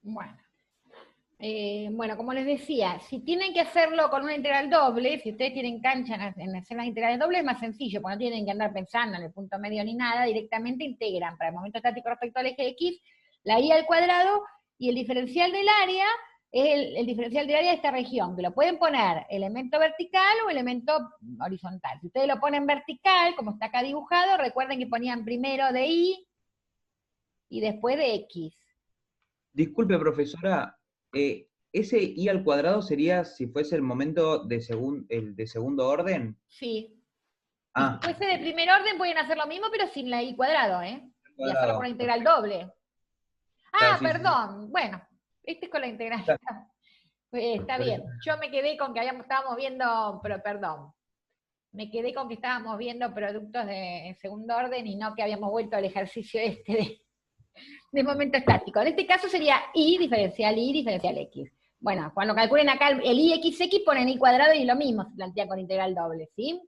Bueno. Bueno, como les decía, si tienen que hacerlo con una integral doble, si ustedes tienen cancha en hacer las integrales dobles, es más sencillo, porque no tienen que andar pensando en el punto medio ni nada, directamente integran para el momento estático respecto al eje X, la y al cuadrado, y el diferencial del área es el diferencial del área de esta región, que lo pueden poner elemento vertical o elemento horizontal. Si ustedes lo ponen vertical, como está acá dibujado, recuerden que ponían primero de y después de X. Disculpe, profesora, ese i al cuadrado sería si fuese el momento de, el de segundo orden. Sí. Y si Ah, fuese de primer orden, pueden hacer lo mismo, pero sin la y cuadrado, ¿eh? Y hacerlo con cuadrado. la integral doble. Claro, Ah, sí, sí, sí. perdón. Bueno, este es con la integral. Está Por eso. bien. Yo me quedé con que estábamos viendo, pero perdón. Me quedé con que estábamos viendo productos de segundo orden y no que habíamos vuelto al ejercicio de momento estático. En este caso sería y diferencial x. Bueno, cuando calculen acá el i x ponen i cuadrado y lo mismo se plantea con integral doble, ¿sí?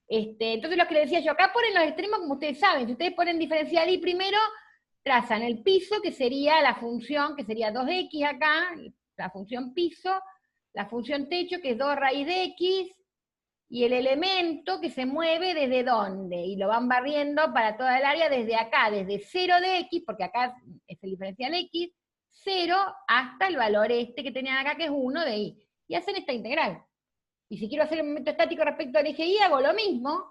Entonces lo que les decía yo, acá ponen los extremos como ustedes saben, si ustedes ponen diferencial y primero, trazan el piso, que sería la función, que sería 2x acá, la función piso, la función techo, que es 2 raíz de x, y el elemento que se mueve desde dónde, y lo van barriendo para toda el área desde acá, desde 0 de x, porque acá es el diferencial x, 0 hasta el valor que tenían acá, que es 1 de y. Y hacen esta integral. Y si quiero hacer el momento estático respecto al eje y, hago lo mismo,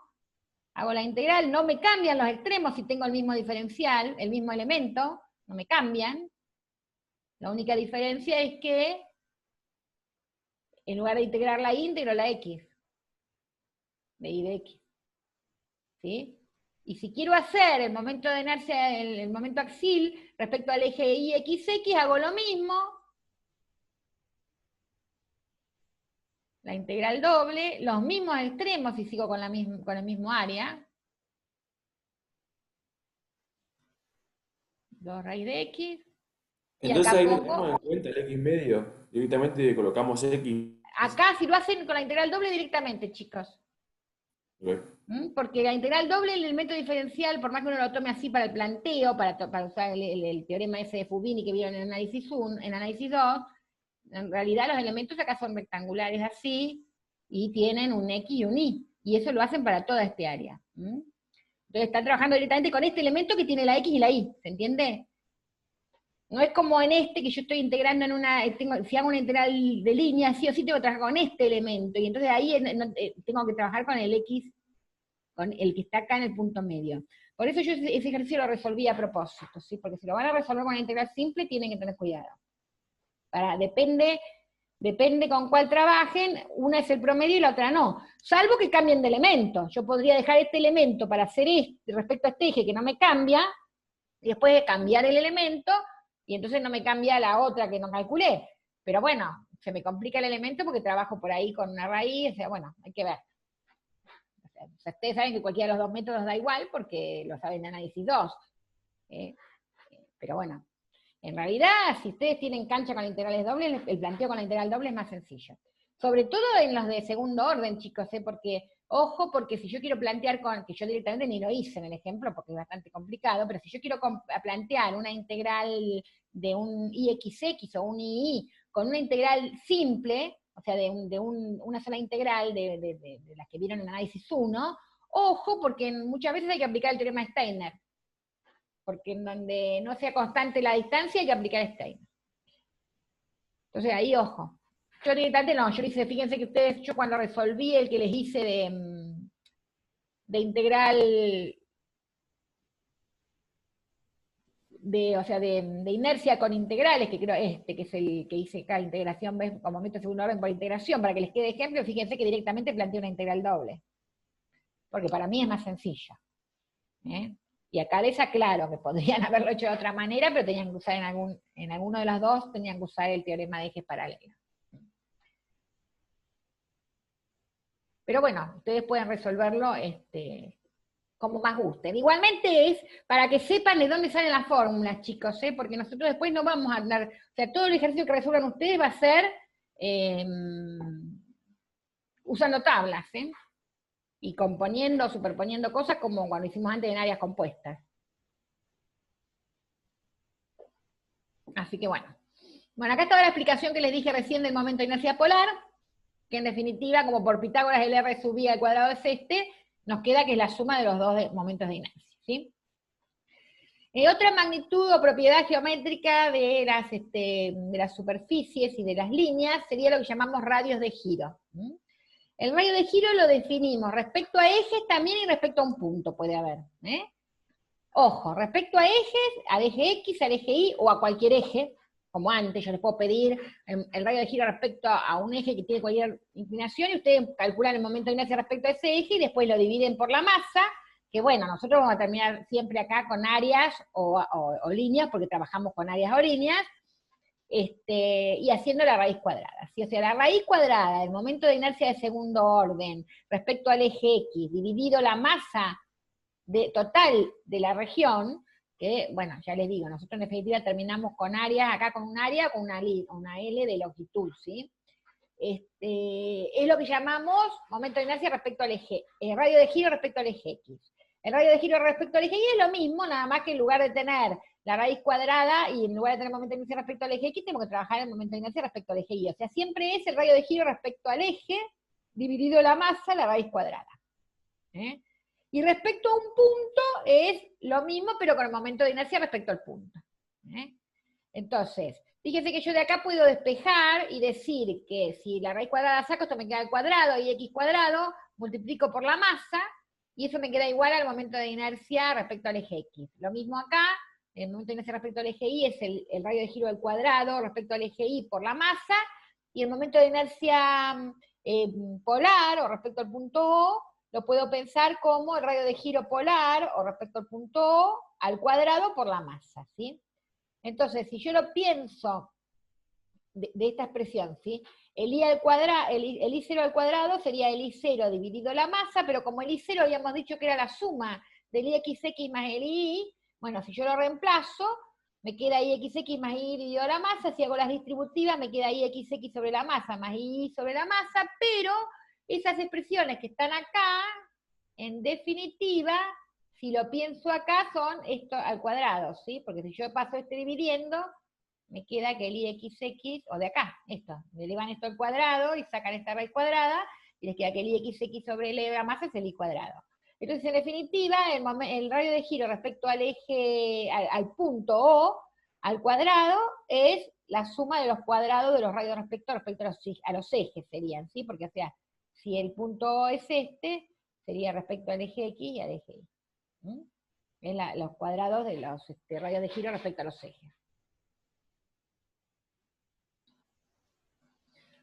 hago la integral, no me cambian los extremos si tengo el mismo diferencial, el mismo elemento, no me cambian. La única diferencia es que en lugar de integrar la y, integro la x, de y de x. ¿Sí? Y si quiero hacer el momento de inercia, el momento axil respecto al eje y x, hago lo mismo, la integral doble, los mismos extremos y sigo con el mismo área. 2 raíz de x. Y Entonces acá ahí no tenemos en pongo, cuenta el x medio. Directamente colocamos x. acá si lo hacen con la integral doble directamente, chicos. Ok. Porque la integral doble, el elemento diferencial, por más que uno lo tome así para el planteo, para usar el teorema ese de Fubini que vieron en análisis 1, en análisis 2, en realidad los elementos acá son rectangulares así, y tienen un X y un Y, y eso lo hacen para toda este área. Entonces están trabajando directamente con este elemento que tiene la X y la Y, ¿se entiende? No es como en que yo estoy integrando en si hago una integral de línea, sí o sí tengo que trabajar con este elemento, y entonces ahí tengo que trabajar con el X, con el que está acá en el punto medio. Por eso yo ese ejercicio lo resolví a propósito, ¿sí? Porque si lo van a resolver con una integral simple, tienen que tener cuidado. Depende con cuál trabajen, una es el promedio y la otra no. Salvo que cambien de elemento. Yo podría dejar este elemento para hacer respecto a este eje que no me cambia, y después cambiar el elemento, y entonces no me cambia la otra que no calculé. Pero bueno, se me complica el elemento porque trabajo por ahí con una raíz, o sea, bueno, hay que ver. O sea, ustedes saben que cualquiera de los dos métodos da igual porque lo saben de análisis 2. Pero bueno, en realidad, si ustedes tienen cancha con integrales dobles, el planteo con la integral doble es más sencillo. Sobre todo en los de segundo orden, chicos, porque, ojo, porque si yo quiero plantear que yo directamente ni lo hice en el ejemplo, porque es bastante complicado, pero si yo quiero plantear una integral de un ixx o un ii con una integral simple, o sea, una sola integral de las que vieron en análisis 1, ojo, porque muchas veces hay que aplicar el teorema de Steiner, porque en donde no sea constante la distancia hay que aplicar Steiner. Entonces ahí, ojo. Yo directamente no, yo hice, fíjense que ustedes, yo cuando resolví el que les hice de integral, o sea, de inercia con integrales, que creo que es el que hice acá, integración, ¿ves? Como meto segundo orden por integración, para que les quede ejemplo, fíjense que directamente planteé una integral doble. Porque para mí es más sencilla. Y acá les aclaro que podrían haberlo hecho de otra manera, pero tenían que usar en alguno de los dos, tenían que usar el teorema de ejes paralelos. Pero bueno, ustedes pueden resolverlo como más gusten. Igualmente es para que sepan de dónde salen las fórmulas, chicos, porque nosotros después no vamos a andar, o sea, todo el ejercicio que resuelvan ustedes va a ser usando tablas, y componiendo, superponiendo cosas como cuando hicimos antes en áreas compuestas. Así que bueno. Bueno, acá estaba la explicación que les dije recién del momento de inercia polar, que en definitiva, como por Pitágoras el R sub I al cuadrado es este, nos queda que es la suma de los dos momentos de inercia, ¿sí? Otra magnitud o propiedad geométrica de las superficies y de las líneas sería lo que llamamos radios de giro. El radio de giro lo definimos respecto a ejes también y respecto a un punto puede haber. Ojo, respecto a ejes, al eje X, al eje Y o a cualquier eje, como antes yo les puedo pedir el radio de giro respecto a un eje que tiene cualquier inclinación y ustedes calculan el momento de inercia respecto a ese eje y después lo dividen por la masa, que bueno, nosotros vamos a terminar siempre acá con áreas o líneas, porque trabajamos con áreas o líneas, y haciendo la raíz cuadrada. ¿Sí? O sea, la raíz cuadrada del momento de inercia de segundo orden respecto al eje X, dividido la masa total de la región, que, bueno, ya les digo, nosotros en definitiva terminamos con áreas, acá con un área, con una L de longitud, ¿sí? Es lo que llamamos momento de inercia respecto al eje, radio de giro respecto al eje X. El radio de giro respecto al eje Y es lo mismo, nada más que en lugar de tener la raíz cuadrada y en lugar de tener momento de inercia respecto al eje X, tenemos que trabajar el momento de inercia respecto al eje Y. O sea, siempre es el radio de giro respecto al eje, dividido la masa, la raíz cuadrada. Y respecto a un punto es lo mismo, pero con el momento de inercia respecto al punto. Entonces, fíjense que yo de acá puedo despejar y decir que si la raíz cuadrada saco, esto me queda al cuadrado, y x cuadrado, multiplico por la masa, y eso me queda igual al momento de inercia respecto al eje X. Lo mismo acá, el momento de inercia respecto al eje Y es el radio de giro al cuadrado respecto al eje Y por la masa, y el momento de inercia polar, o respecto al punto O, lo puedo pensar como el radio de giro polar, o respecto al punto O, al cuadrado por la masa, ¿sí? Entonces, si yo lo pienso de esta expresión, ¿sí? El I0 al cuadrado sería el I0 dividido la masa, pero como el I0 habíamos dicho que era la suma del IXX más el II, bueno, si yo lo reemplazo, me queda IXX más I dividido la masa, si hago las distributivas me queda IXX sobre la masa más I sobre la masa, pero esas expresiones que están acá, en definitiva, si lo pienso acá, son esto al cuadrado, ¿sí? Porque si yo paso dividiendo, me queda que el IXX, o de acá, esto, le elevan esto al cuadrado y sacan esta raíz cuadrada, y les queda que el IXX sobre la masa es el I cuadrado. Entonces, en definitiva, el radio de giro respecto al eje, al punto O, al cuadrado, es la suma de los cuadrados de los radios respecto a los ejes serían, ¿sí? Porque, o sea, si el punto O es este, sería respecto al eje X y al eje Y. Es los cuadrados de los radios de giro respecto a los ejes.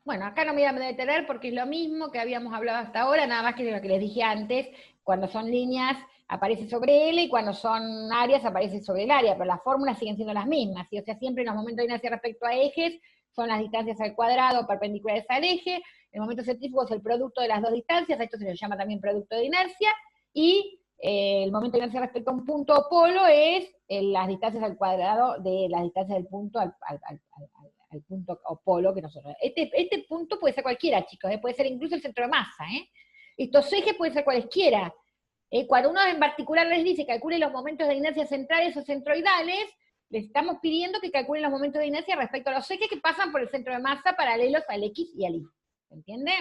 Bueno, acá no me voy a detener porque es lo mismo que habíamos hablado hasta ahora, nada más que lo que les dije antes, cuando son líneas aparece sobre L y cuando son áreas aparece sobre el área, pero las fórmulas siguen siendo las mismas, ¿sí? O sea, siempre en los momentos de inercia respecto a ejes son las distancias al cuadrado perpendiculares al eje, el momento centrífugo es el producto de las dos distancias, a esto se le llama también producto de inercia, y el momento de inercia respecto a un punto o polo es las distancias al cuadrado de las distancias del punto al punto o polo que nosotros. Este punto puede ser cualquiera, chicos, puede ser incluso el centro de masa. Estos ejes pueden ser cualesquiera. Cuando uno en particular les dice calcule los momentos de inercia centrales o centroidales, les estamos pidiendo que calculen los momentos de inercia respecto a los ejes que pasan por el centro de masa paralelos al X y al Y. ¿Se entiende?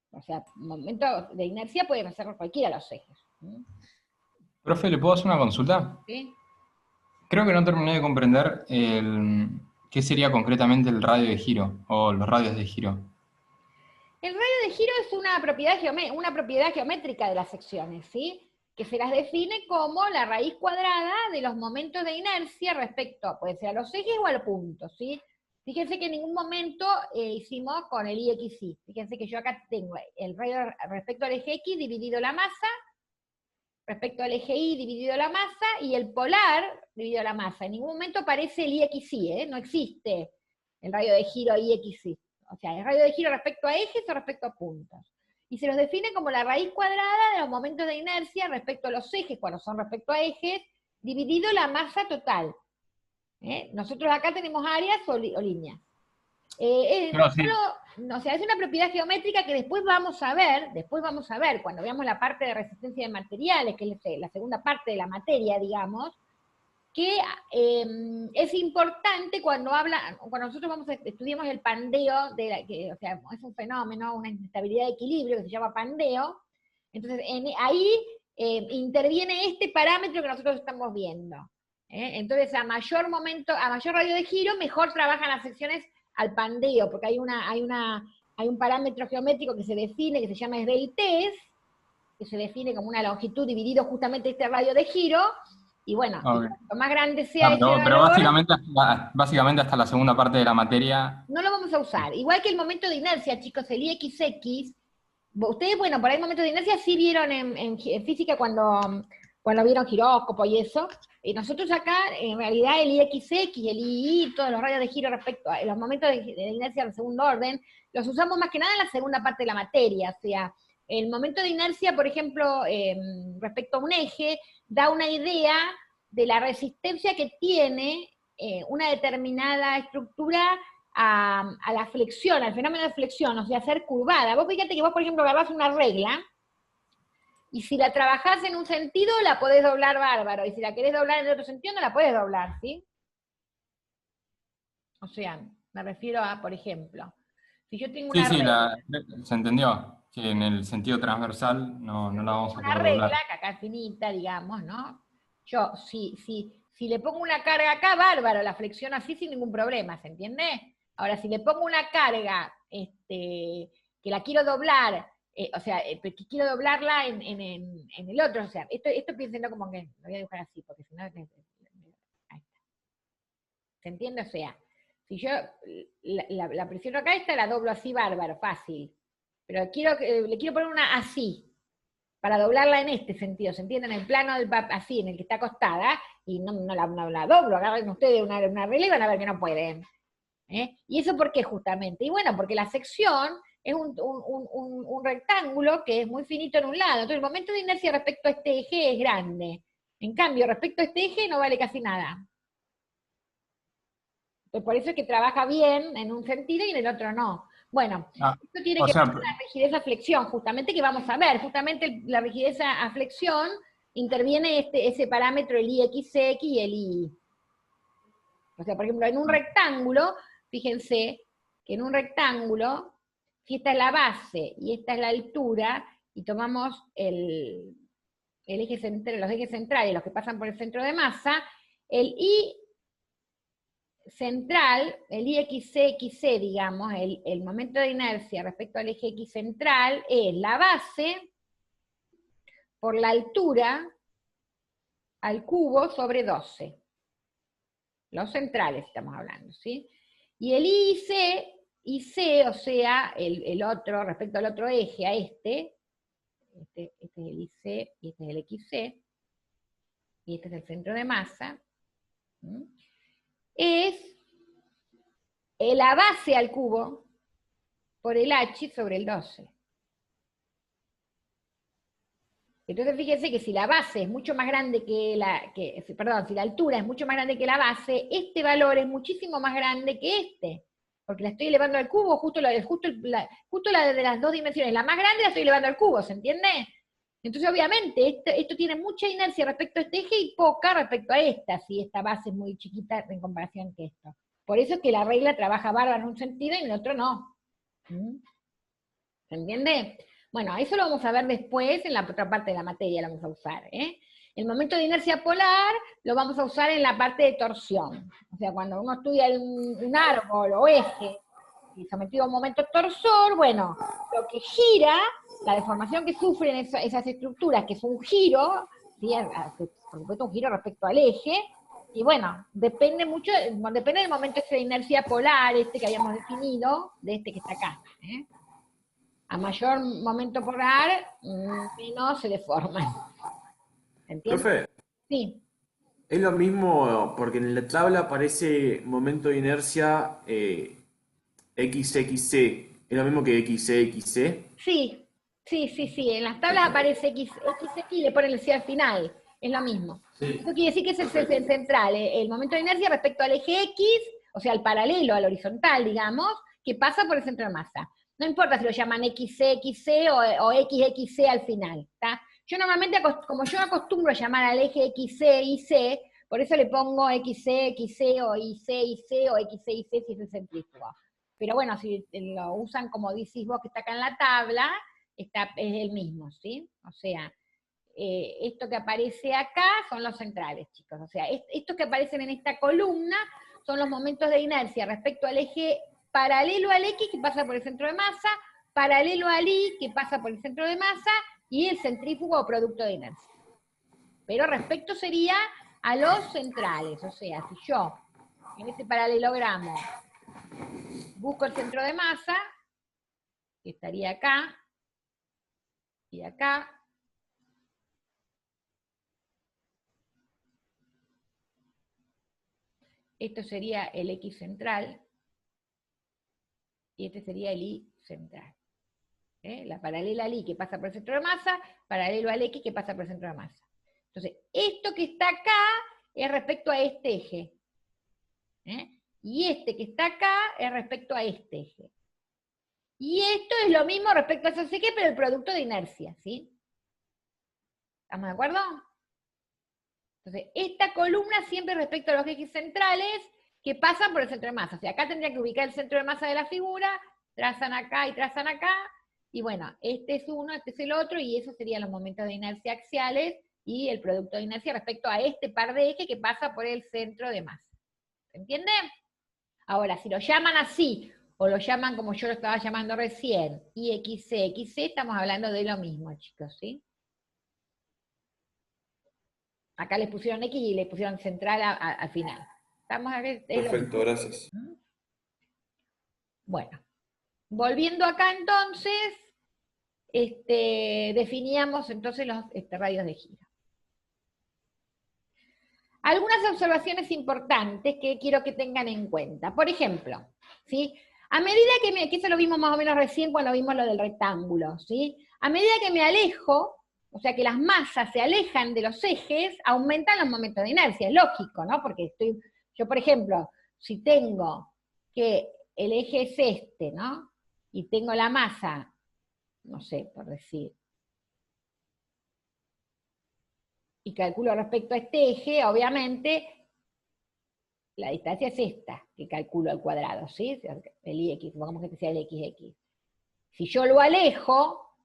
O sea, momentos de inercia pueden ser cualquiera los ejes. Profe, ¿le puedo hacer una consulta? ¿Sí? Creo que no terminé de comprender qué sería concretamente el radio de giro, o los radios de giro. El radio de giro es una propiedad geométrica de las secciones, ¿sí? Que se las define como la raíz cuadrada de los momentos de inercia respecto, puede ser a los ejes o al punto, ¿sí? Fíjense que en ningún momento hicimos con el IXY. Fíjense que yo acá tengo el radio respecto al eje X dividido la masa, respecto al eje Y dividido la masa, y el polar dividido la masa. En ningún momento aparece el IXY, no existe el radio de giro IXY. O sea, el radio de giro respecto a ejes o respecto a puntos. Y se los define como la raíz cuadrada de los momentos de inercia respecto a los ejes, cuando son respecto a ejes, dividido la masa total. Nosotros acá tenemos áreas o líneas. No, sí. O sea, es una propiedad geométrica que después vamos a ver, cuando veamos la parte de resistencia de materiales, que es la segunda parte de la materia, digamos, que es importante cuando nosotros estudiamos el pandeo, o sea, es un fenómeno, una inestabilidad de equilibrio que se llama pandeo, entonces ahí interviene este parámetro que nosotros estamos viendo. Entonces a mayor radio de giro, mejor trabajan las secciones al pandeo, porque hay un parámetro geométrico que se define, que se llama esbeltez, que se define como una longitud dividido justamente este radio de giro, y bueno, Ok. cuanto más grande sea ese Pero valor, básicamente hasta la segunda parte de la materia. no lo vamos a usar. Igual que el momento de inercia, chicos, el IXX, ustedes, bueno, por ahí el momento de inercia sí vieron en física cuando vieron giróscopo y eso, y nosotros acá, en realidad, el IXX, el II, todos los radios de giro respecto a los momentos de inercia del segundo orden, los usamos más que nada en la segunda parte de la materia, o sea, el momento de inercia, por ejemplo, respecto a un eje, da una idea de la resistencia que tiene una determinada estructura a la flexión, al fenómeno de flexión, o sea, ser curvada. Vos fíjate que vos, por ejemplo, grabás una regla, y si la trabajás en un sentido, la podés doblar bárbaro, y si la querés doblar en otro sentido, no la podés doblar, ¿sí? O sea, me refiero a, por ejemplo, si yo tengo una Sí, regla, se entendió. Que en el sentido transversal no la vamos a una poder regla, doblar. que acá es finita, digamos, ¿no? Yo, si le pongo una carga acá, bárbaro, la flexiono así sin ningún problema, ¿se entiende? Ahora, si le pongo una carga que la quiero doblar, o sea, que quiero doblarla en el otro, o sea, esto piénsenlo como que lo voy a dibujar así, porque si no, ahí está. ¿Se entiende? O sea, si yo la presiono acá, esta la doblo así, bárbaro, fácil. Pero le quiero poner una así, para doblarla en este sentido, ¿se entiende? En el plano así, en el que está acostada, y no la doblo, agarren ustedes una regla y van a ver que no pueden. ¿Y eso por qué justamente? Y bueno, porque la sección es un rectángulo que es muy finito en un lado, entonces el momento de inercia respecto a este eje es grande. En cambio, respecto a este eje no vale casi nada. Entonces, por eso es que trabaja bien en un sentido y en el otro no. Bueno, esto tiene O que sea, ver con la rigidez a flexión, justamente, que vamos a ver. Justamente la rigidez a flexión interviene ese parámetro, el IXX y el II. O sea, por ejemplo, en un rectángulo, fíjense que en un rectángulo, si esta es la base y esta es la altura, y tomamos el eje central, los ejes centrales, los que pasan por el centro de masa, el I central, el IXC, digamos, el momento de inercia respecto al eje X central, es la base por la altura al cubo sobre 12. Los centrales estamos hablando, ¿sí? Y el IC, o sea, el otro, respecto al otro eje, a este es el IC y este es el XC, y este es el centro de masa, es la base al cubo por el H sobre el 12. Entonces fíjense que si la base es mucho más grande si la altura es mucho más grande que la base, este valor es muchísimo más grande que este, porque la estoy elevando al cubo, justo la de las dos dimensiones, la más grande la estoy elevando al cubo, ¿se entiende? Entonces obviamente esto tiene mucha inercia respecto a este eje y poca respecto a esta, si esta base es muy chiquita en comparación que esto. Por eso es que la regla trabaja bárbaro en un sentido y en el otro no. ¿Se entiende? Bueno, eso lo vamos a ver después, en la otra parte de la materia lo vamos a usar. El momento de inercia polar lo vamos a usar en la parte de torsión. O sea, cuando uno estudia un árbol o eje y sometido a un momento torsor, bueno, lo que gira, la deformación que sufren esas estructuras, que es un giro, ¿sí? Por supuesto un giro respecto al eje, y bueno, depende del momento de inercia polar, que habíamos definido, de este que está acá. A mayor momento polar, menos se deforman. ¿Entiendes? Profe, Sí. es lo mismo porque en la tabla aparece momento de inercia XXC. ¿Es lo mismo que XCXC? Sí. En las tablas aparece XX y le ponen el C al final. Es lo mismo. Sí. Eso quiere decir que es el central, el momento de inercia respecto al eje X, o sea, al paralelo, al horizontal, digamos, que pasa por el centro de masa. No importa si lo llaman XC o XXC al final, ¿está? Yo normalmente, como yo acostumbro a llamar al eje XC y C, Por eso le pongo XC, XC, o IC, IC, o XC, IC si es el centrífugo. Pero bueno, si lo usan como decís vos que está acá en la tabla, es el mismo, ¿sí? O sea, esto que aparece acá son los centrales, chicos. O sea, estos que aparecen en esta columna son los momentos de inercia respecto al eje paralelo al X que pasa por el centro de masa, paralelo al Y que pasa por el centro de masa, y el centrífugo o producto de inercia. Pero respecto sería a los centrales, o sea, si yo en este paralelogramo busco el centro de masa, que estaría acá, y acá, esto sería el X central, y este sería el Y central. La paralela al Y que pasa por el centro de masa, paralelo al X que pasa por el centro de masa. Entonces, esto que está acá es respecto a este eje. Y este que está acá es respecto a este eje. Y esto es lo mismo respecto a ese eje, pero el producto de inercia, ¿sí? ¿Estamos de acuerdo? Entonces, esta columna siempre respecto a los ejes centrales que pasan por el centro de masa. O sea, acá tendría que ubicar el centro de masa de la figura, trazan acá y trazan acá, y bueno, este es uno, este es el otro, y esos serían los momentos de inercia axiales y el producto de inercia respecto a este par de ejes que pasa por el centro de masa. ¿Se entiende? Ahora, si lo llaman así, o lo llaman como yo lo estaba llamando recién, IXC, XC, estamos hablando de lo mismo, chicos, ¿sí? Acá les pusieron X y les pusieron central al final. ¿Estamos aquí? Perfecto, gracias. Bueno, volviendo acá entonces, definíamos entonces los radios de giro. Algunas observaciones importantes que quiero que tengan en cuenta. Por ejemplo, ¿sí? A medida que eso lo vimos más o menos recién cuando vimos lo del rectángulo, ¿sí? A medida que me alejo, o sea que las masas se alejan de los ejes, aumentan los momentos de inercia, es lógico, ¿no? Porque yo por ejemplo, si tengo que el eje es este, ¿no? Y tengo la masa, no sé, por decir, y calculo respecto a este eje, obviamente, la distancia es esta, que calculo al cuadrado, ¿sí? El IX, supongamos que este sea el XX. Si yo lo alejo,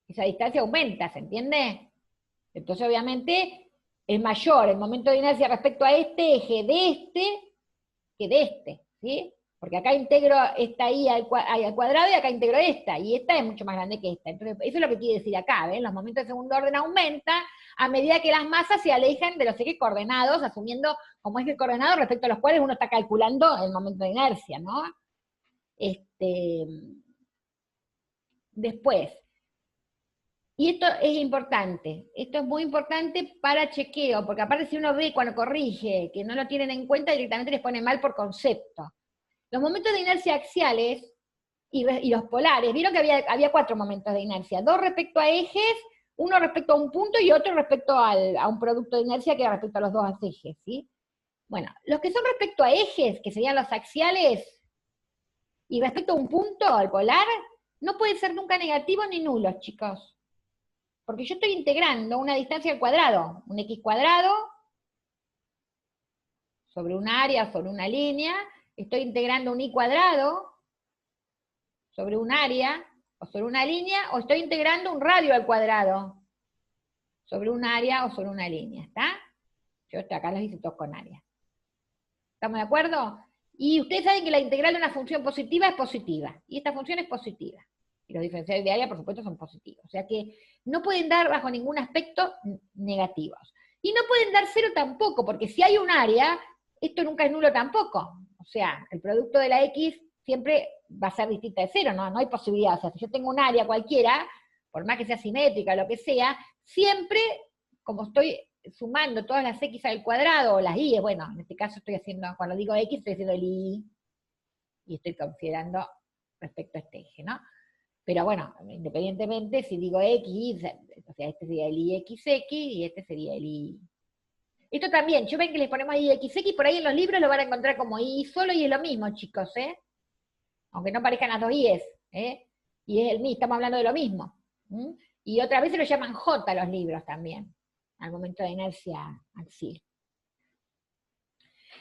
esa distancia aumenta, ¿se entiende? Entonces, obviamente, es mayor el momento de inercia respecto a este eje de este que de este, ¿sí? Porque acá integro esta I al cuadrado y acá integro esta, y esta es mucho más grande que esta. Entonces, eso es lo que quiere decir acá, ¿ven? Los momentos de segundo orden aumentan a medida que las masas se alejan de los ejes coordenados, asumiendo como ejes coordenados respecto a los cuales uno está calculando el momento de inercia, ¿no? Después, y esto es importante, esto es muy importante para chequeo, porque aparte si uno ve cuando corrige que no lo tienen en cuenta, directamente les pone mal por concepto. Los momentos de inercia axiales y los polares, vieron que había 4 momentos de inercia, 2 respecto a ejes, uno respecto a un punto y otro respecto a un producto de inercia que respecto a los 2 ejes, ¿sí? Bueno, los que son respecto a ejes, que serían los axiales, y respecto a un punto, al polar, no pueden ser nunca negativos ni nulos, chicos. Porque yo estoy integrando una distancia al cuadrado, un x cuadrado, sobre un área, sobre una línea, estoy integrando un y cuadrado, sobre un área, o sobre una línea, o estoy integrando un radio al cuadrado, sobre un área o sobre una línea, ¿está? Yo acá los hice todos con área. ¿Estamos de acuerdo? Y ustedes saben que la integral de una función positiva es positiva, y esta función es positiva. Y los diferenciales de área, por supuesto, son positivos. O sea que no pueden dar bajo ningún aspecto negativos. Y no pueden dar cero tampoco, porque si hay un área, esto nunca es nulo tampoco. O sea, el producto de la X siempre va a ser distinta de cero, ¿no? No hay posibilidad. O sea, si yo tengo un área cualquiera, por más que sea simétrica o lo que sea, siempre, como estoy sumando todas las X al cuadrado, o las Y, bueno, en este caso estoy haciendo, cuando digo X, estoy haciendo el Y, y estoy considerando respecto a este eje, ¿no? Pero bueno, independientemente, si digo X, o sea, este sería el IXX y este sería el Y. Esto también, yo ven que les ponemos IXX, por ahí en los libros lo van a encontrar como Y solo y es lo mismo, chicos, ¿eh? Aunque no parezcan las dos I's, ¿eh? Y es el mismo, estamos hablando de lo mismo. Y otra vez se lo llaman J los libros también. al momento de inercia axial.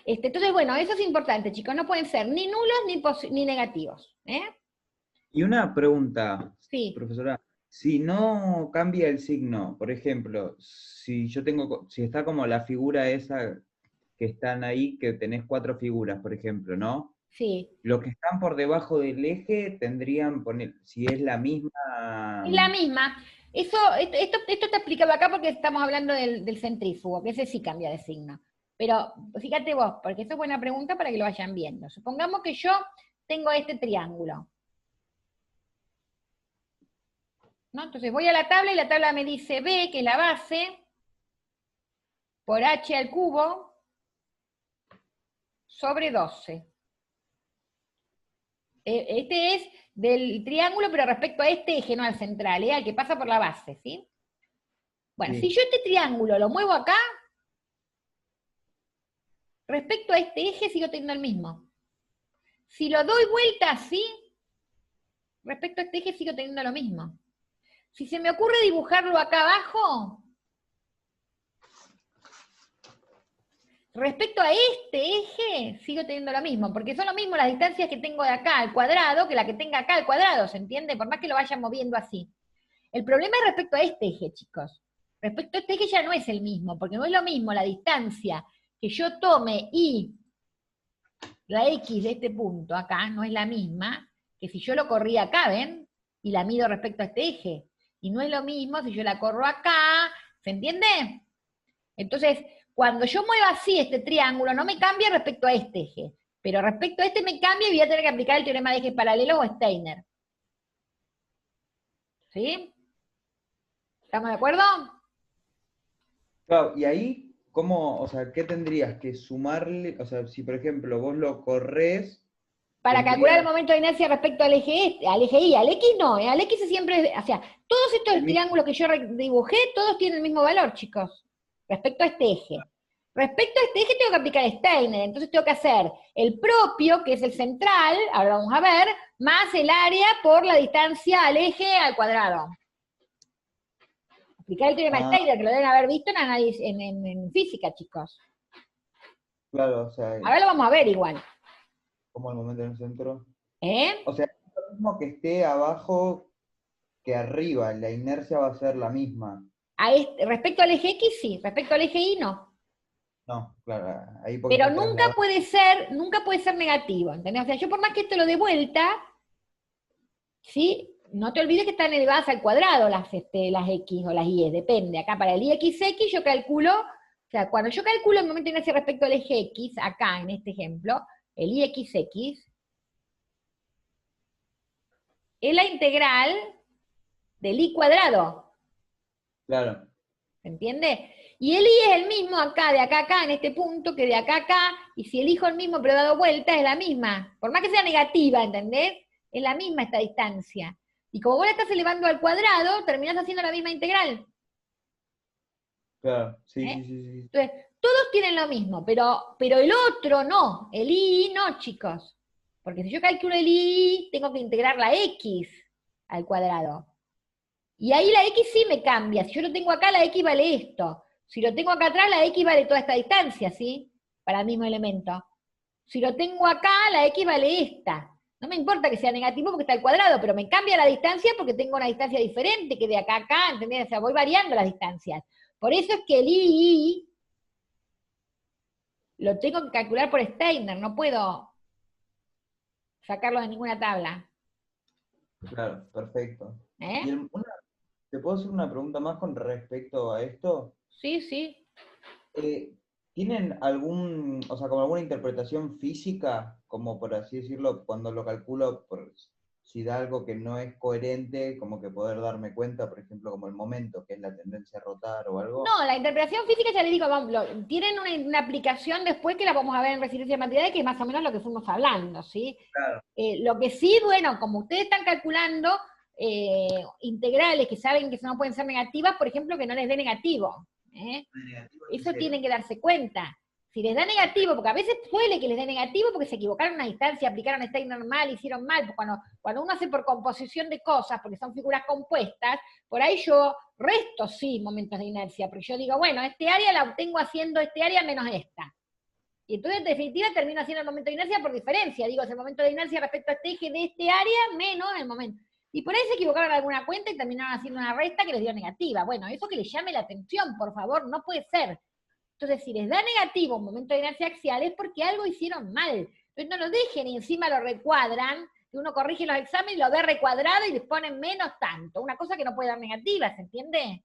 Entonces, bueno, eso es importante, chicos, no pueden ser ni nulos ni negativos. Y una pregunta, Sí, profesora, si no cambia el signo, por ejemplo, si está como la figura esa que están ahí, que tenés 4 figuras, por ejemplo, ¿no? sí. Los que están por debajo del eje tendrían, si es la misma. Es la misma. Esto está explicado acá porque estamos hablando del centrífugo, que ese sí cambia de signo. Pero fíjate vos, porque eso es buena pregunta para que lo vayan viendo. Supongamos que yo tengo este triángulo, ¿no? Entonces voy a la tabla y la tabla me dice B, que es la base, por H al cubo, sobre 12. Este es del triángulo, pero respecto a este eje, no al central, al que pasa por la base, ¿sí? Bueno, Sí. si yo este triángulo lo muevo acá, respecto a este eje sigo teniendo el mismo. Si lo doy vuelta así, respecto a este eje sigo teniendo lo mismo. Si se me ocurre dibujarlo acá abajo, respecto a este eje sigo teniendo lo mismo, porque son lo mismo las distancias que tengo de acá al cuadrado que la que tenga acá al cuadrado, ¿se entiende? Por más que lo vayan moviendo así. El problema es respecto a este eje, chicos. Respecto a este eje ya no es el mismo, porque no es lo mismo la distancia que yo tome y la X de este punto acá, no es la misma que si yo lo corría acá, ¿ven? Y la mido respecto a este eje. Y no es lo mismo si yo la corro acá, ¿se entiende? Entonces, cuando yo muevo así este triángulo, no me cambia respecto a este eje, pero respecto a este me cambia y voy a tener que aplicar el teorema de ejes paralelos o Steiner. ¿Sí? ¿Estamos de acuerdo? Claro, y ahí, o sea, ¿qué tendrías que sumarle? O sea, si por ejemplo vos lo corres, Para calcular el tendrías momento de inercia respecto al eje al eje Y, al X no, al X es siempre, o sea, todos estos el mismo. triángulos que yo dibujé, todos tienen el mismo valor, chicos, respecto a este eje. Respecto a este eje tengo que aplicar Steiner, entonces tengo que hacer el propio, que es el central, ahora vamos a ver, más el área por la distancia al eje al cuadrado. Aplicar el teorema de Steiner, que lo deben haber visto en análisis, en física, chicos. Claro, o sea, Ahora lo vamos a ver igual. como el momento en el centro. ¿Eh? O sea, es lo mismo que esté abajo que arriba, la inercia va a ser la misma. Respecto al eje X, sí, respecto al eje Y, no. No, claro, ahí porque Pero está trasladado. nunca puede ser negativo, ¿entendés? O sea, yo por más que esto lo dé vuelta, ¿sí? No te olvides que están elevadas al cuadrado las X o las Y, depende. Acá para el IXX yo calculo, o sea, cuando yo calculo el momento de inercia respecto al eje X, acá en este ejemplo, el IXX, es la integral del I cuadrado, Claro, ¿se entiende? Y el I es el mismo acá, de acá a acá, en este punto, que de acá a acá, y si elijo el mismo pero dado vuelta, es la misma. Por más que sea negativa, ¿entendés? Es la misma esta distancia. Y como vos la estás elevando al cuadrado, terminás haciendo la misma integral. claro, sí, ¿Eh? sí, sí, sí. Entonces, todos tienen lo mismo, pero el otro no. El I no, chicos. Porque si yo calculo el I, tengo que integrar la X al cuadrado. Y ahí la X sí me cambia. Si yo lo tengo acá, la X vale esto. Si lo tengo acá atrás, la X vale toda esta distancia, ¿sí? Para el mismo elemento. Si lo tengo acá, la X vale esta. No me importa que sea negativo porque está al cuadrado, pero me cambia la distancia porque tengo una distancia diferente que de acá a acá, ¿entendés? O sea, voy variando las distancias. Por eso es que el I lo tengo que calcular por Steiner, no puedo sacarlo de ninguna tabla. Claro, perfecto. ¿Eh? Y ¿te puedo hacer una pregunta más con respecto a esto? Sí, sí. ¿Tienen o sea, como alguna interpretación física, como por así decirlo, cuando lo calculo, si da algo que no es coherente, como que poder darme cuenta, por ejemplo, como el momento, que es la tendencia a rotar o algo? No, la interpretación física, ya les digo, tienen una aplicación después que la vamos a ver en resistencia de materiales, que es más o menos lo que fuimos hablando, ¿sí? Claro. Lo que sí, bueno, como ustedes están calculando integrales que saben que no pueden ser negativas, por ejemplo, que no les dé negativo. ¿Eh? Negativo Eso cero. tienen que darse cuenta. Si les da negativo, porque a veces suele que les dé negativo porque se equivocaron una distancia, aplicaron style normal, hicieron mal, porque cuando uno hace por composición de cosas, porque son figuras compuestas, por ahí yo resto sí momentos de inercia, porque yo digo, bueno, este área la obtengo haciendo este área menos esta. Y entonces en definitiva termino haciendo el momento de inercia por diferencia, digo, es el momento de inercia respecto a este eje de este área menos el momento. Y por ahí se equivocaron en alguna cuenta y terminaron haciendo una resta que les dio negativa. Bueno, eso que les llame la atención, por favor, no puede ser. Entonces, si les da negativo un momento de inercia axial es porque algo hicieron mal. Entonces no lo dejen y encima lo recuadran, que uno corrige los exámenes, lo ve recuadrado y les ponen menos tanto. Una cosa que no puede dar negativa, ¿se entiende?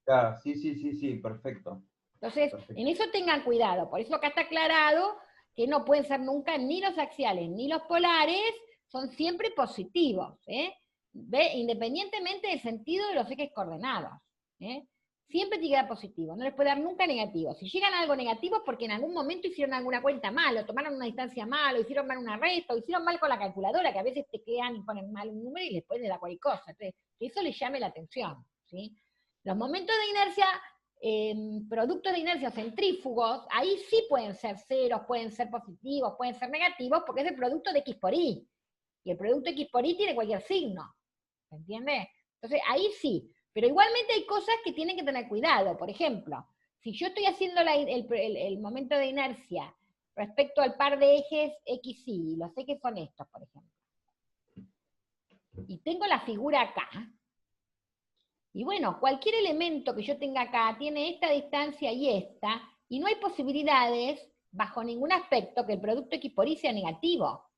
Claro, sí, perfecto. Entonces, en eso tengan cuidado. Por eso acá está aclarado que no pueden ser nunca ni los axiales ni los polares, son siempre positivos, ¿eh? ¿Ve? Independientemente del sentido de los ejes coordenados, ¿eh? Siempre tiene que dar positivo, no les puede dar nunca negativo. Si llegan a algo negativo es porque en algún momento hicieron alguna cuenta mal, o tomaron una distancia mal, o hicieron mal una resta, o hicieron mal con la calculadora, que a veces te quedan y ponen mal un número y después les da cualquier cosa. Entonces, que eso les llame la atención, ¿sí? Los momentos de inercia, productos de inercia centrífugos, ahí sí pueden ser ceros, pueden ser positivos, pueden ser negativos, porque es el producto de X por Y. Y el producto X por Y tiene cualquier signo, ¿se entiende? Entonces, ahí sí. Pero igualmente hay cosas que tienen que tener cuidado. Por ejemplo, si yo estoy haciendo el momento de inercia respecto al par de ejes X, Y, y los ejes son estos, por ejemplo, y tengo la figura acá, y bueno, cualquier elemento que yo tenga acá tiene esta distancia y no hay posibilidades, bajo ningún aspecto, que el producto X por Y sea negativo.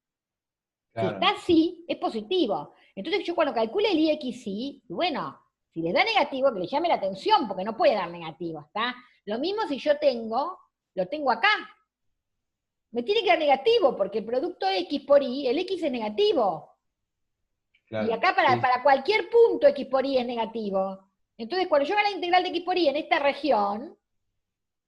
Claro. Si está así, es positivo. Entonces yo cuando calcule el IXY, bueno, si les da negativo, que le llame la atención, porque no puede dar negativo, ¿está? Lo mismo si yo lo tengo acá. Me tiene que dar negativo, porque el producto X por Y, el X es negativo. Claro, y acá para cualquier punto X por Y es negativo. Entonces cuando yo haga la integral de X por Y en esta región,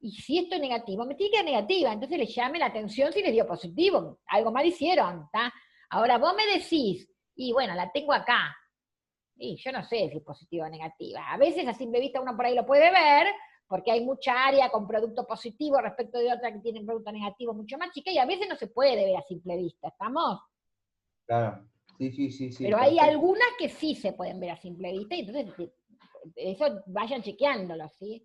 y si esto es negativo, me tiene que dar negativa, entonces le llame la atención si les dio positivo. Algo mal hicieron, ¿está? Ahora vos me decís, y bueno, la tengo acá. Y yo no sé si es positiva o negativa. A veces a simple vista uno por ahí lo puede ver, porque hay mucha área con producto positivo respecto de otra que tiene producto negativo mucho más chica, y a veces no se puede ver a simple vista, ¿estamos? Claro, sí. Pero hay algunas que sí se pueden ver a simple vista, y entonces eso vayan chequeándolo, ¿sí?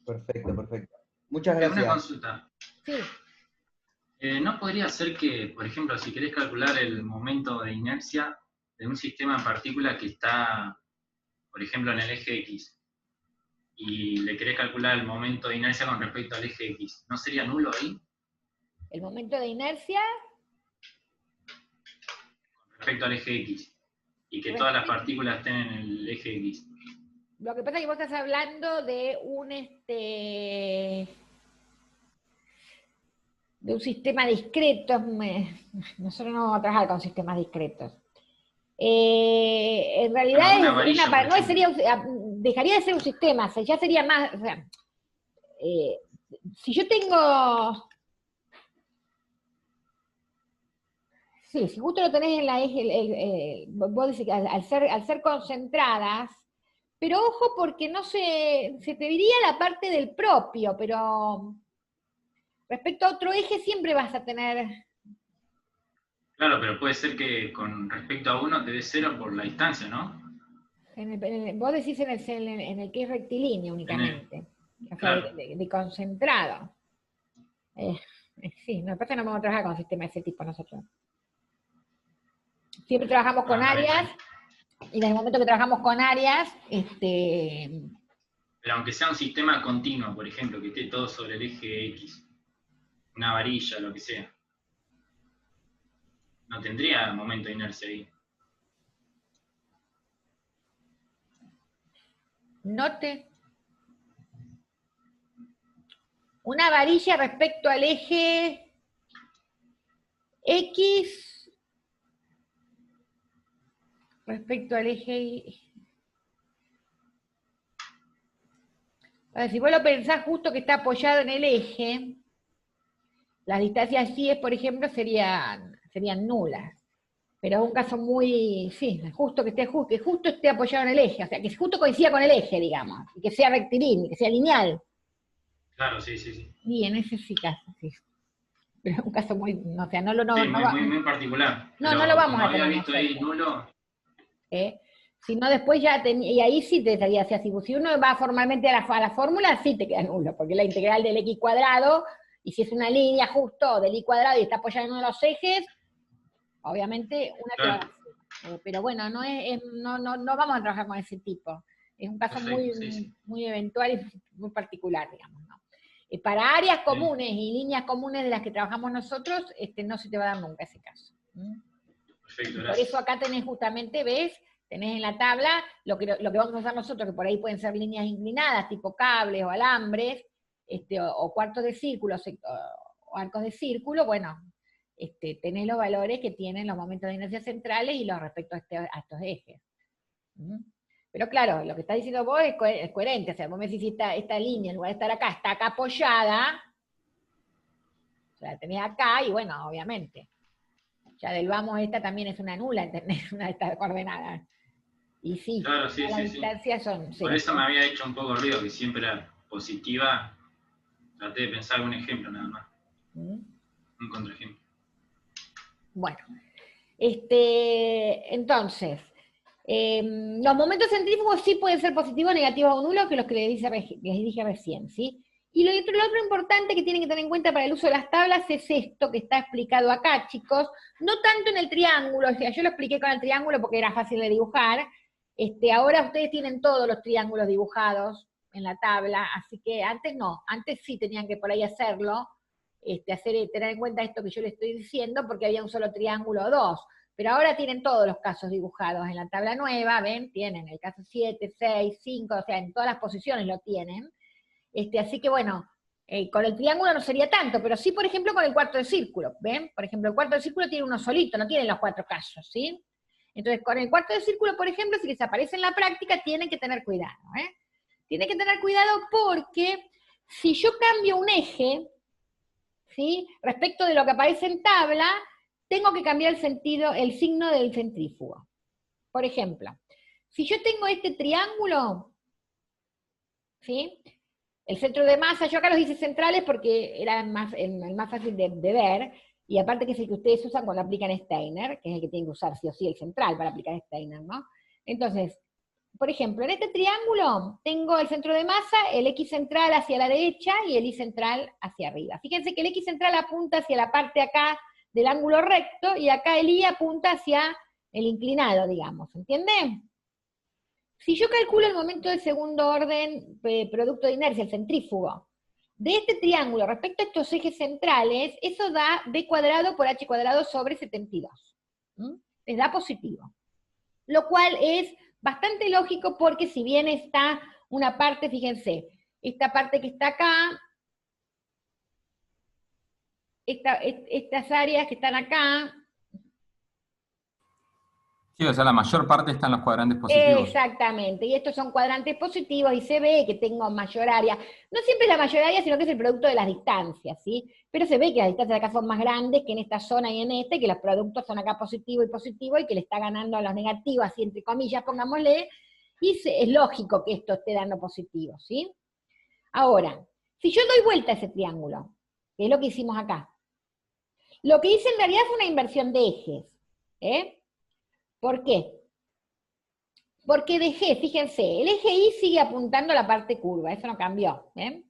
Perfecto. Muchas gracias. Una consulta. Sí. ¿No podría ser que, por ejemplo, si querés calcular el momento de inercia de un sistema en partícula que está, por ejemplo, en el eje X, y le querés calcular el momento de inercia con respecto al eje X, ¿no sería nulo ahí? ¿El momento de inercia? Con respecto al eje X, y que todas las partículas estén en el eje X. Lo que pasa es que vos estás hablando de un sistema discreto. Nosotros no vamos a trabajar con sistemas discretos. En realidad dejaría de ser un sistema, ya sería más, o sea, si yo tengo, sí, si justo lo tenés en la eje, vos decís que al ser concentradas, pero ojo porque no se te diría la parte del propio, pero respecto a otro eje siempre vas a tener... Claro, pero puede ser que con respecto a uno te dé cero por la distancia, ¿no? Vos decís en el que es rectilíneo únicamente, o sea, claro. de concentrado. Sí, no, pasa que no vamos a trabajar con sistemas de ese tipo nosotros. Siempre trabajamos con áreas, y en el momento que trabajamos con áreas, Pero aunque sea un sistema continuo, por ejemplo, que esté todo sobre el eje X, una varilla, lo que sea, no tendría momento de inercia ahí. Note. Una varilla respecto al eje X, respecto al eje Y. Ahora, si vos lo pensás justo que está apoyado en el eje, las distancias Y, por ejemplo, serían nulas. Pero es un caso muy, sí, justo que justo esté apoyado en el eje, o sea, que justo coincida con el eje, digamos, y que sea rectilíneo, que sea lineal. Claro, sí, sí, sí. Y en ese sí caso, sí. Pero es un caso muy, o sea, no lo, no, Sí, no, muy particular. no lo Pero vamos como a había tener visto ahí nosotros. nulo, Si no, después ya, y ahí sí te estaría así. Si uno va formalmente a la fórmula, sí te queda nulo, porque la integral del x cuadrado, y si es una línea justo del y cuadrado y está apoyada en uno de los ejes, obviamente una te va a claro, dar cero. Pero bueno, no vamos a trabajar con ese tipo. Es un caso perfecto, sí, sí. muy eventual y muy particular, digamos, ¿no? Para áreas Bien, comunes y líneas comunes de las que trabajamos nosotros, no se te va a dar nunca ese caso. perfecto, Y por eso gracias. acá tenés justamente, ¿ves? Tenés en la tabla lo que vamos a hacer nosotros, que por ahí pueden ser líneas inclinadas, tipo cables o alambres, o cuartos de círculo, o arcos de círculo, bueno, tenés los valores que tienen los momentos de inercia centrales y los respecto a estos ejes. ¿Mm? Pero claro, lo que está diciendo vos es coherente, o sea, vos me decís si esta línea, en lugar de estar acá, está acá apoyada, o sea, la tenés acá, y bueno, obviamente, ya del vamos esta también es una nula, ¿entendés? Una de estas coordenadas. Y sí, Claro, sí, las sí, sí. distancias son Por cero. eso me había hecho un poco ruido, que siempre era positiva. Traté de pensar un ejemplo nada más, ¿Mm? un contraejemplo. Bueno, entonces, los momentos centrífugos sí pueden ser positivos, negativos o nulos, que los que les dije recién, ¿sí? Y lo otro importante que tienen que tener en cuenta para el uso de las tablas es esto que está explicado acá, chicos, no tanto en el triángulo, o sea, yo lo expliqué con el triángulo porque era fácil de dibujar, ahora ustedes tienen todos los triángulos dibujados en la tabla, así que antes no, antes sí tenían que por ahí hacerlo, tener en cuenta esto que yo les estoy diciendo, porque había un solo triángulo o dos, pero ahora tienen todos los casos dibujados en la tabla nueva, ven, tienen el caso 7, 6, 5, o sea, en todas las posiciones lo tienen, así que bueno, con el triángulo no sería tanto, pero sí, por ejemplo, con el cuarto de círculo, ¿ven? Por ejemplo, el cuarto de círculo tiene uno solito, no tienen los cuatro casos, ¿sí? Entonces, con el cuarto de círculo, por ejemplo, si les aparece en la práctica, tienen que tener cuidado, ¿eh? Tienen que tener cuidado porque si yo cambio un eje, ¿sí? Respecto de lo que aparece en tabla, tengo que cambiar el signo del centrífugo. Por ejemplo, si yo tengo este triángulo, ¿sí? El centro de masa, yo acá los hice centrales porque era el más fácil de ver, y aparte que es el que ustedes usan cuando aplican Steiner, que es el que tienen que usar sí o sí el central para aplicar Steiner, ¿no? Entonces, por ejemplo, en este triángulo tengo el centro de masa, el X central hacia la derecha y el Y central hacia arriba. Fíjense que el X central apunta hacia la parte acá del ángulo recto y acá el Y apunta hacia el inclinado, digamos, ¿entienden? Si yo calculo el momento de segundo orden producto de inercia, el centrífugo, de este triángulo respecto a estos ejes centrales, eso da B cuadrado por H cuadrado sobre 72. Les da positivo. Lo cual es bastante lógico porque si bien está una parte, fíjense, esta parte que está acá, estas áreas que están acá, Sí, o sea, la mayor parte está en los cuadrantes positivos. exactamente, y estos son cuadrantes positivos y se ve que tengo mayor área. No siempre es la mayor área, sino que es el producto de las distancias, ¿sí? Pero se ve que las distancias acá son más grandes que en esta zona y en y que los productos son acá positivo y que le está ganando a los negativos, así entre comillas, pongámosle, y es lógico que esto esté dando positivo, ¿sí? Ahora, si yo doy vuelta a ese triángulo, que es lo que hicimos acá, lo que hice en realidad fue una inversión de ejes, ¿eh? ¿Por qué? Porque dejé, fíjense, el eje Y sigue apuntando a la parte curva, eso no cambió, ¿ven?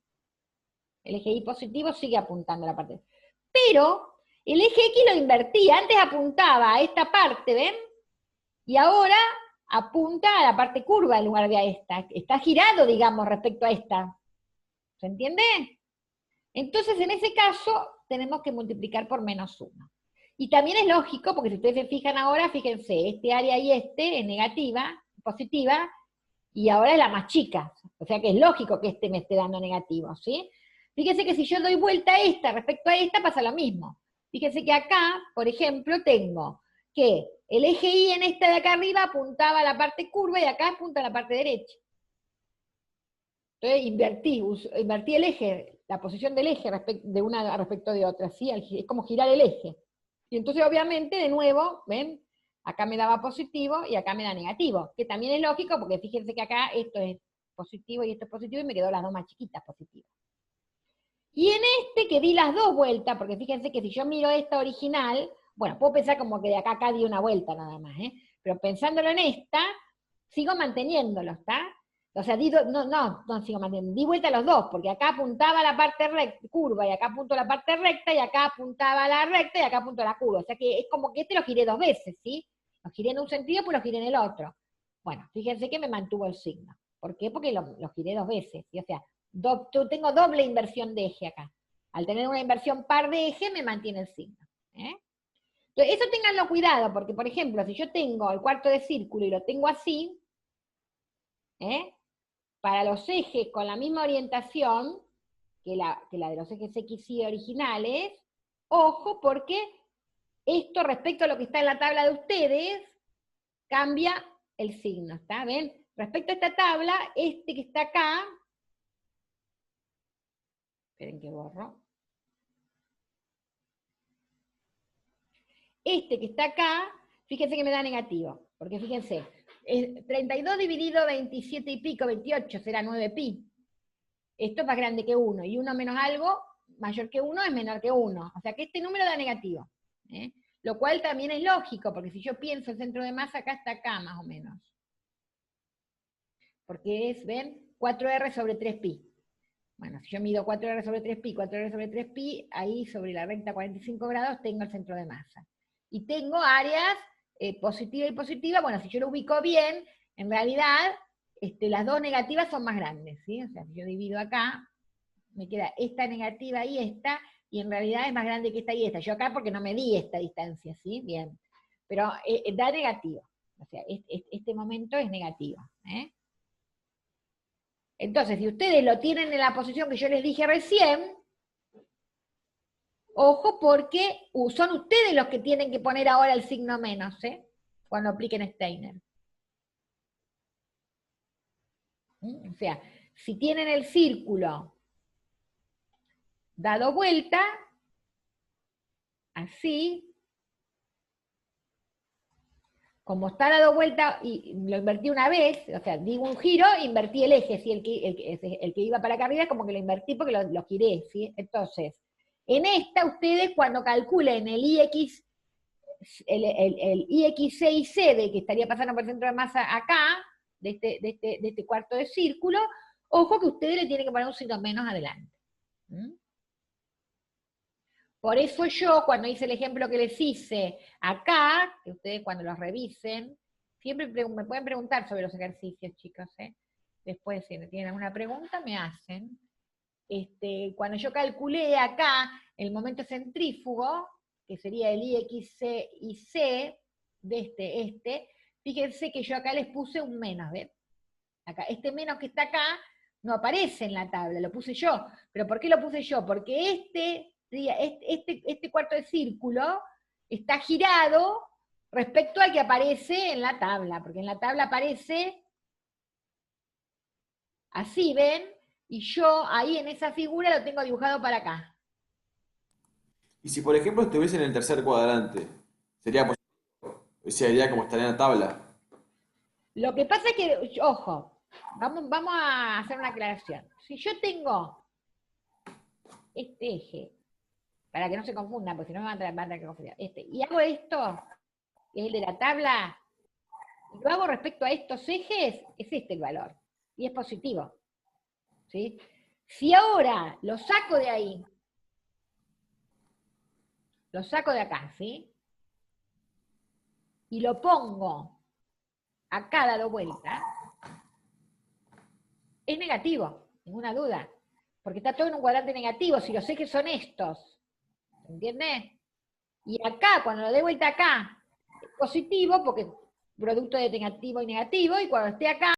El eje Y positivo sigue apuntando a la parte. Pero el eje X lo invertí, antes apuntaba a esta parte, ¿ven? Y ahora apunta a la parte curva en lugar de a esta. Está girado, digamos, respecto a esta. ¿Se entiende? Entonces, en ese caso, tenemos que multiplicar por -1. Y también es lógico, porque si ustedes se fijan ahora, fíjense, este área y es negativa, positiva, y ahora es la más chica. O sea que es lógico que me esté dando negativo, ¿sí? Fíjense que si yo doy vuelta a esta respecto a esta, pasa lo mismo. Fíjense que acá, por ejemplo, tengo que el eje Y en esta de acá arriba apuntaba a la parte curva y acá apunta a la parte derecha. Entonces invertí el eje, la posición del eje de una respecto de otra, ¿sí? Es como girar el eje. Y entonces obviamente, de nuevo, ¿ven? Acá me daba positivo y acá me da negativo, que también es lógico porque fíjense que acá esto es positivo y esto es positivo y me quedó las dos más chiquitas positivas. Y en este que di las dos vueltas, porque fíjense que si yo miro esta original, bueno, puedo pensar como que de acá a acá di una vuelta nada más, pero pensándolo en esta, sigo manteniéndolo, ¿está? O sea, no sigo manteniendo, di vuelta a los dos, porque acá apuntaba a la parte recta, curva, y acá apunto a la parte recta, y acá apuntaba a la recta, y acá apunto a la curva. O sea que es como que este lo giré dos veces, ¿sí? Lo giré en un sentido, pues lo giré en el otro. Bueno, fíjense que me mantuvo el signo. ¿Por qué? Porque lo giré dos veces, ¿sí? O sea, tengo doble inversión de eje acá. Al tener una inversión par de eje, me mantiene el signo. Entonces, eso ténganlo cuidado, porque, por ejemplo, si yo tengo el cuarto de círculo y lo tengo así, para los ejes con la misma orientación que la de los ejes X y originales, ojo, porque esto respecto a lo que está en la tabla de ustedes, cambia el signo, ¿está? ¿Ven? Respecto a esta tabla, este que está acá, esperen que borro, este que está acá, fíjense que me da negativo, porque fíjense, 32 dividido 27 y pico, 28, será 9 pi. Esto es más grande que 1, y 1 menos algo, mayor que 1 es menor que 1. O sea que este número da negativo. Lo cual también es lógico, porque si yo pienso el centro de masa, acá está acá más o menos. Porque es, ¿ven? 4R sobre 3pi. Bueno, si yo mido 4R sobre 3pi, 4R sobre 3pi, ahí sobre la recta 45 grados tengo el centro de masa. Y tengo áreas positiva y positiva. Bueno, si yo lo ubico bien, en realidad las dos negativas son más grandes, ¿sí? O sea, si yo divido acá, me queda esta negativa y esta, y en realidad es más grande que esta y esta. Yo acá porque no medí esta distancia, ¿sí? Bien. Pero da negativo. O sea, este momento es negativo. Entonces, si ustedes lo tienen en la posición que yo les dije recién, ojo porque son ustedes los que tienen que poner ahora el signo menos, cuando apliquen Steiner. O sea, si tienen el círculo dado vuelta, así, como está dado vuelta y lo invertí una vez, o sea, digo un giro, invertí el eje, ¿sí? el que iba para acá arriba, como que lo invertí porque lo giré, ¿sí? Entonces, en esta ustedes cuando calculen el IX, el IXC y C que estaría pasando por el centro de masa acá, de este cuarto de círculo, ojo que ustedes le tienen que poner un signo menos adelante. Por eso yo, cuando hice el ejemplo que les hice acá, que ustedes cuando los revisen, siempre me pueden preguntar sobre los ejercicios, chicos, Después, si tienen alguna pregunta, me hacen. Cuando yo calculé acá el momento centrífugo, que sería el IXC y C de fíjense que yo acá les puse un menos, ¿ven? Acá, este menos que está acá no aparece en la tabla, lo puse yo. ¿Pero por qué lo puse yo? Porque este cuarto de círculo está girado respecto al que aparece en la tabla, porque en la tabla aparece así, ¿ven? Y yo ahí en esa figura lo tengo dibujado para acá. Y si por ejemplo estuviese en el tercer cuadrante, ¿sería positivo? Sería como estaría en la tabla. Lo que pasa es que, ojo, vamos a hacer una aclaración. Si yo tengo este eje, para que no se confundan, porque si no me van a tener que confundir, y hago esto, que es el de la tabla, y lo hago respecto a estos ejes, es este el valor, y es positivo. ¿Sí? Si ahora lo saco de ahí, lo saco de acá, ¿sí? Y lo pongo acá dado vuelta, es negativo, ninguna duda, porque está todo en un cuadrante negativo, si los ejes son estos, ¿entiendes? Y acá, cuando lo dé vuelta acá, es positivo, porque producto de negativo y negativo, y cuando esté acá,